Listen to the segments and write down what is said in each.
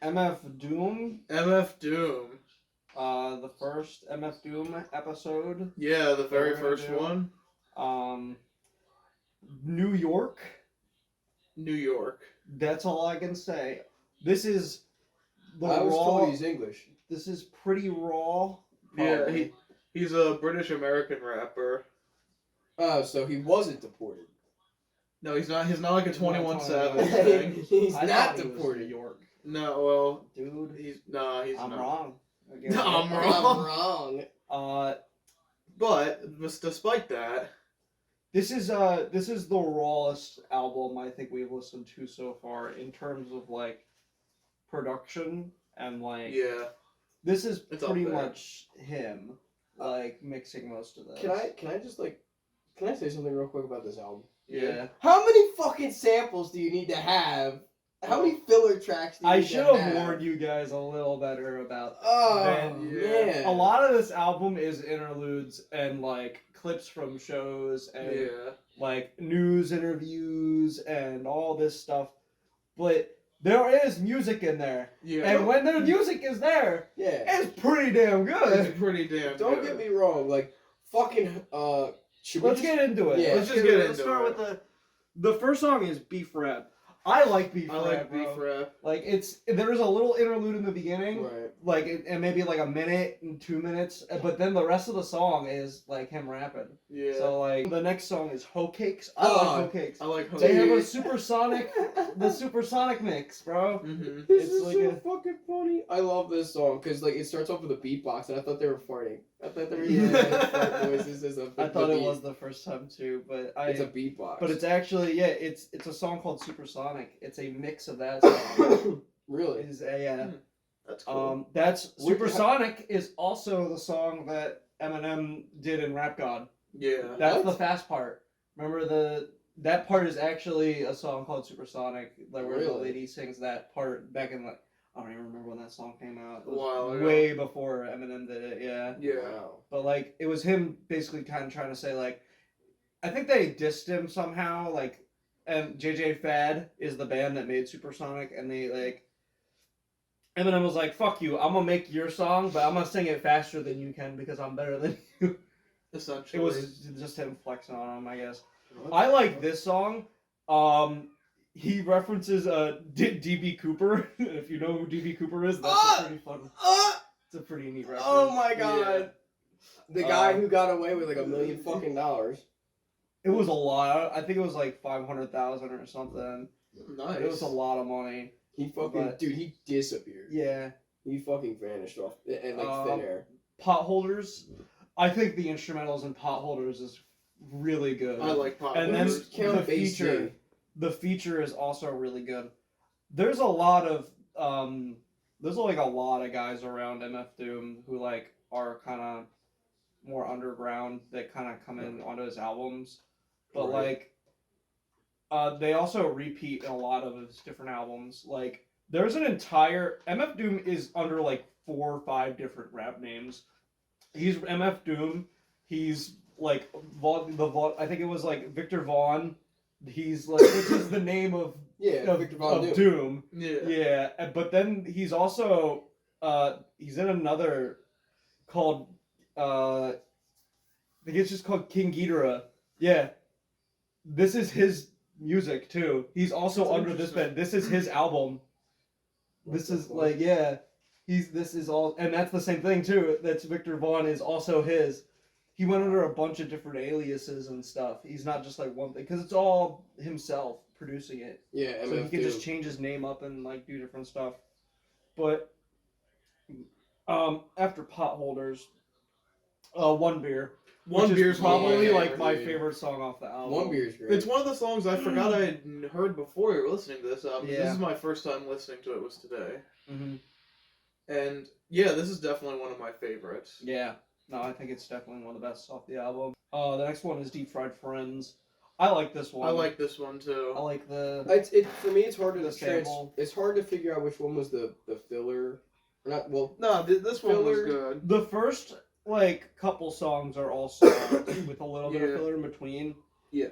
MF Doom. MF Doom. The first MF Doom episode. Yeah, the very we're gonna first do. one. New York. New York. That's all I can say. This is the I was raw. told he's English. This is pretty raw. Yeah, probably. he's a British American rapper. Oh, so he wasn't deported. No, he's not. He's not like a 21 21 Savage thing. He's I not thought he was deported. New York, No, well, dude. he's I'm not. wrong. Again. No, I'm I'm wrong. wrong. But despite that, This is the rawest album I think we've listened to so far in terms of like production and like yeah, this is It's up pretty there. much him like mixing most of this. Can I just can I say something real quick about this album? Yeah. How many fucking samples do you need to have? How many filler tracks do you I need should to have warned you guys a little better about Oh Ben. man. A lot of this album is interludes and like clips from shows and yeah, like news interviews and all this stuff. But there is music in there. yeah. And when the music is there, Yeah. it's pretty damn good. It's pretty damn. Don't good. get me wrong, like fucking should we Let's just- get into it. Yeah. Let's just get Let's into start it. with the first song is Beef Rap. I like Beef I Rap. like bro. beef rap. Like there is a little interlude in the beginning, Right. like and maybe like a minute and 2 minutes, but then the rest of the song is like him rapping. Yeah. So like the next song is Hoe Cakes. I like Oh, Hoe Cakes. I like. They have a Dude. supersonic mix, bro. Mm-hmm. This It's is like so a- fucking funny. I love this song because like it starts off with a beatbox and I thought they were farting. I thought they were Yeah. doing fart noises as a. I thought the it beat. was the first time too, but It's a beatbox. but it's actually it's a song called Supersonic. It's a mix of that song. really. Is a That's cool. that's What- Supersonic is also the song that Eminem did in Rap God. Yeah. That's What? the fast part. Remember that part is actually a song called Supersonic, like where the Really? lady sings that part back in like I don't even remember when that song came out. It A while was ago. way before Eminem did it. Yeah. Yeah. Wow. But like it was him basically kind of trying to say like I think they dissed him somehow like and JJ Fad is the band that made Supersonic and they like Eminem was like fuck you, I'm gonna make your song but I'm gonna sing it faster than you can because I'm better than you. Essentially. It was just him flexing on him, I guess. What I the like fuck? this song. He references DB Cooper. If you know who DB Cooper is, that's Ah! a pretty fun. It's a pretty neat reference. Oh my god. The guy Um, who got away with like $1 million fucking dollars. It was a lot. I think it was like 500,000 or something. Nice. It was a lot of money. He fucking But- dude, he disappeared. Yeah. He fucking vanished off in like Um, thin air. Potholders. I think the instrumentals in Potholders is really good. I like pop. And then Who's Count the Basie? feature. The feature is also really good. There's a lot of there's like a lot of guys around MF Doom who like are kind of more underground that kind of come in onto his albums, but Right. like they also repeat in a lot of his different albums. Like there's an entire MF Doom is under like 4 or 5 different rap names. He's MF Doom. He's like I think it was like Victor Vaughn. He's like which is the name of Yeah, Victor Von Doom. Doom. Yeah. Yeah, but then he's also he's in another called I think it's just called King Ghidorah. Yeah. This is his music too. He's also That's under this interesting. band. This is his album. This What the is fuck? like this is all and that's the same thing too. That's Victor Vaughn is also his. He went under a bunch of different aliases and stuff. He's not just like one thing because it's all himself producing it. Yeah, So he MF can just Doom. change his name up and like do different stuff. But after Potholders, One Beer. One which Beer's is probably my like favorite, my dude. favorite song off the album. One beer's great. It's one of the songs I forgot I had heard before you were listening to this album. Yeah. This is my first time listening to it was today. Hmm. And yeah, this is definitely one of my favorites. Yeah. No, I think it's definitely one of the best off the album. The next one is Deep Fried Friends. I like this one. I like this one too. I like the. It's for me. It's hard to The sample. It's hard to figure out which one was the filler. Or not well. No, this one was Filler. good. The first like couple songs are all songs with a little bit of Yeah. filler in between. Yes.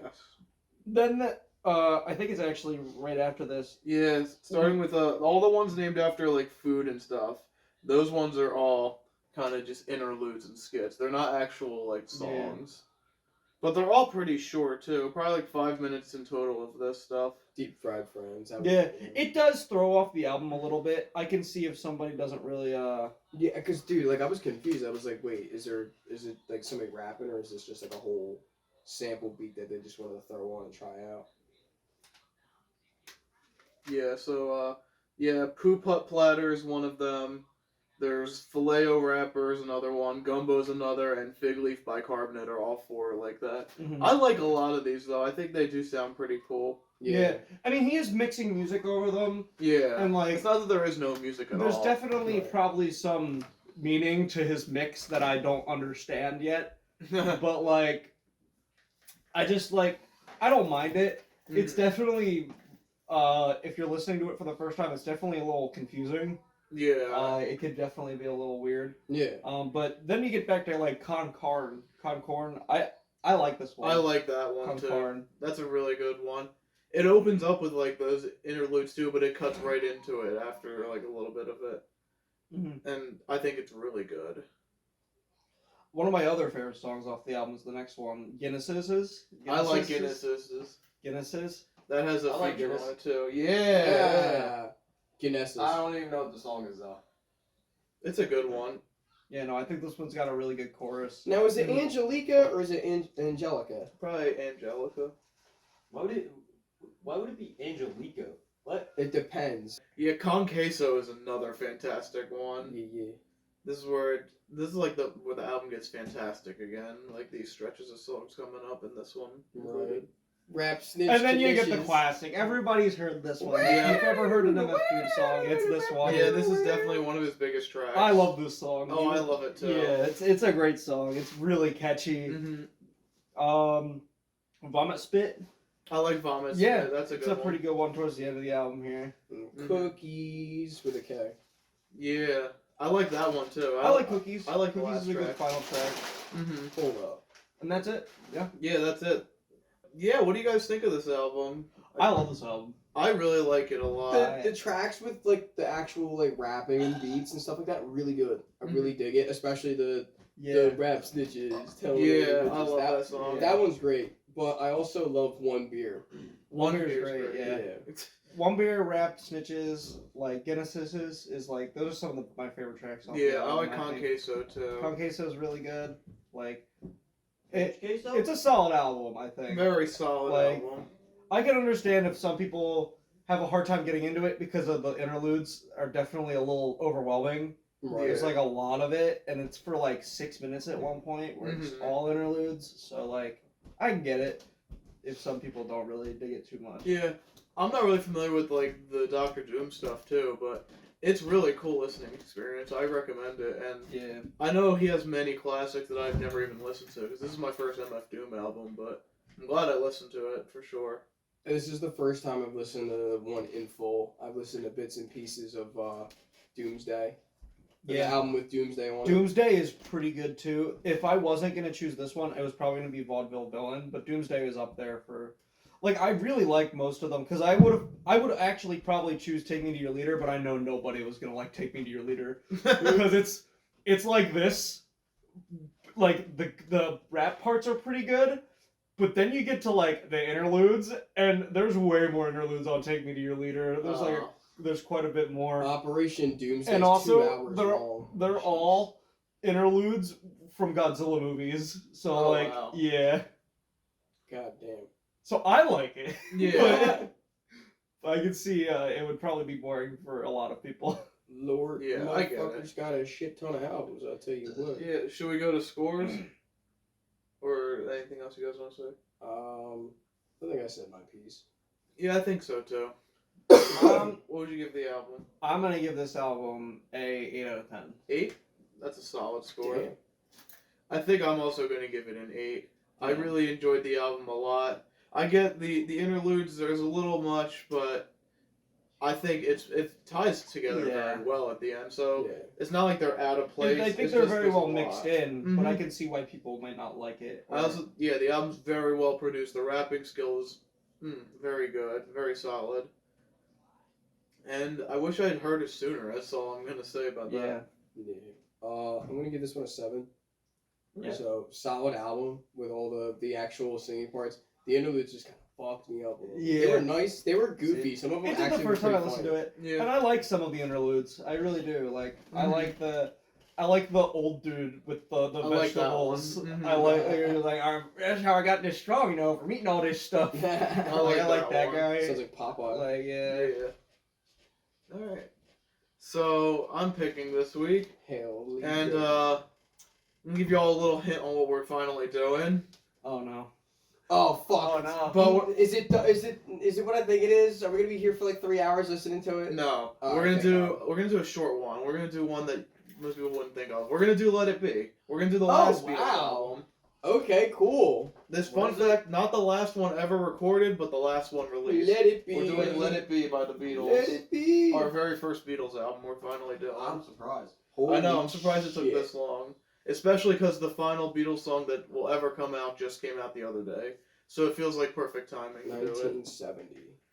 Then I think it's actually right after this. Yeah, starting with all the ones named after like food and stuff. Those ones are all kind of just interludes and skits. They're not actual like songs, but they're all pretty short too. Probably like 5 minutes in total of this stuff. Deep Fried Friends. Yeah, it does throw off the album a little bit. I can see if somebody doesn't really Yeah, because dude, like I was confused. I was like, wait, is it like somebody rapping, or is this just like a whole sample beat that they just wanted to throw on and try out? Yeah, so yeah, Poo Putt Platter is one of them. There's Filet-O Wrapper's another one, Gumbo's another, and Fig Leaf Bicarbonate are all four like that. mhm. I like a lot of these though. I think they do sound pretty cool. Yeah. I mean, he is mixing music over them, Yeah. and like It's not that there is no music at there's all. definitely Right. probably some meaning to his mix that I don't understand yet. But like, I just like I don't mind it. It's definitely if you're listening to it for the first time, it's definitely a little confusing. yeah. It could definitely be a little weird. Yeah. But then you get back to like Concorn. I like this one. I like that one too. Concorn. That's a really good one. It opens up with like those interludes too, but it cuts right into it after like a little bit of it, Mhm. and I think it's really good. One of my other favorite songs off the album is the next one, Guinness's. I like Guinness's. Guinness's. That has a I like feature Guinness. on it too. Yeah. Yeah. Guinness. I don't even know what the song is though. It's a good one. Yeah, no, I think this one's got a really good chorus. Now, is it Angelica or is it Angelica? Probably Angelica. Why would it be Angelica? What? It depends. Yeah, Con Queso is another fantastic one. Yeah. This is like where the album gets fantastic again. Like these stretches of songs coming up in this one. Right. Rap snitch. And then you get the conditions. classic. Everybody's heard this one. Yeah. If you've ever heard an MF Doom song, it's this one. Yeah, this is definitely one of his biggest tracks. I love this song. Oh, I love it too. Yeah, it's a great song. It's really catchy. hmm Vomit Spit. I like Vomit. Yeah, that's a It's good a one. pretty good one towards the end of the album here. Cookies with a K. Yeah, I like that one too. I like Cookies. I like the Cookies last is a good track. final track. hmm Hold up. And that's it. Yeah. Yeah, that's it. Yeah, what do you guys think of this album? I love this album. I really like it a lot. The tracks with like the actual like rapping and beats and stuff like that, really good. I really dig it, especially the rap snitches. Telling Yeah, the I bitches. love that song. That one's great, but I also love One Beer. One Beer's Beer's great, yeah. It's- One Beer, Rap, Snitches, like Guinness's is like those are some of my favorite tracks. Off the Yeah, I album, like think. Con Queso too. Con Queso is really good. Like, Queso? it's a solid album, I think. Very solid Like- album. I can understand if some people have a hard time getting into it because of the interludes are definitely a little overwhelming. Right. There's like a lot of it, and it's for like 6 minutes at one point where it's Mhm. all interludes. So like, I can get it if some people don't really dig it too much. Yeah, I'm not really familiar with like the Doctor Doom stuff too, but it's really cool listening experience. I recommend it, and Yeah. I know he has many classics that I've never even listened to because this is my first MF Doom album, but I'm glad I listened to it for sure. This is the first time I've listened to one in full. I've listened to bits and pieces of Doomsday. The Yeah. album with Doomsday on it. Woomsday is pretty good too. If I wasn't gonna choose this one, it was probably gonna be Vaudeville Villain, but Doomsday is up there for. Like I really like most of them because I would actually probably choose Take Me to Your Leader, but I know nobody was gonna like Take Me to Your Leader because it's like this, like the rap parts are pretty good, but then you get to like the interludes and there's way more interludes on Take Me to Your Leader. There's quite a bit more. Operation Doomsday. And 2 also, hours they're- long. They're all interludes from Godzilla movies. So Oh, like, wow. yeah. God damn. So I like it. Yeah. But I could see it would probably be boring for a lot of people. Lord, Yeah, I get it. motherfucker's got a shit ton of albums. I'll tell you what. Yeah, should we go to scores? Or anything else you guys want to say? I think I said my piece. Yeah, I think so too. Um, What would you give the album? I'm gonna give this album a 8 out of 10. 8? That's a solid score. Damn. I think I'm also going to give it an 8. I Yeah. really enjoyed the album a lot. I get the interludes, there's a little much, but I think it ties together Yeah. very well at the end. So Yeah. it's not like they're out of place. I think it's they're just very there's a well lot. mixed in, but I Mhm. can see why people might not like it. I also, yeah, the album's very well produced. The rapping skills Very good, very solid. And I wish I'd heard it sooner. That's all I'm gonna say about that. Yeah. I'm gonna give this one a 7. Yeah. So solid album with all the actual singing parts. The interludes just kind of fucked me up a little. They Yeah. were nice. They were goofy. Some of them It's the actually first were time I pretty listened to funny. it, Yeah. and I like some of the interludes. I really do. Like I Mhm. like the old dude with the I like that one. vegetables. Mhm. I like that's how I got this strong, from eating all this stuff. I I like like that that one. guy. Sounds like Popeye. Like Yeah. All right. So I'm picking this week, Hell. and I'm gonna give you all a little hint on what we're finally doing. oh no. Oh fuck. Oh no. But Is it what I think it is? Are we gonna be here for like 3 hours listening to it? no, Oh, we're gonna thank do a short one. We're gonna do one that most people wouldn't think of. We're gonna do Let It Be. We're gonna do the last Beatles wow. album. Okay, cool. This What fun is it? fact, not the last one ever recorded, but the last one released. Let it be. We're doing Let It Be by the Beatles. Let it be. Our very first Beatles album. We're finally doing. I'm surprised. I know. Holy I'm surprised it took shit. this long, especially because the final Beatles song that will ever come out just came out the other day. So it feels like perfect timing to do it. 1970.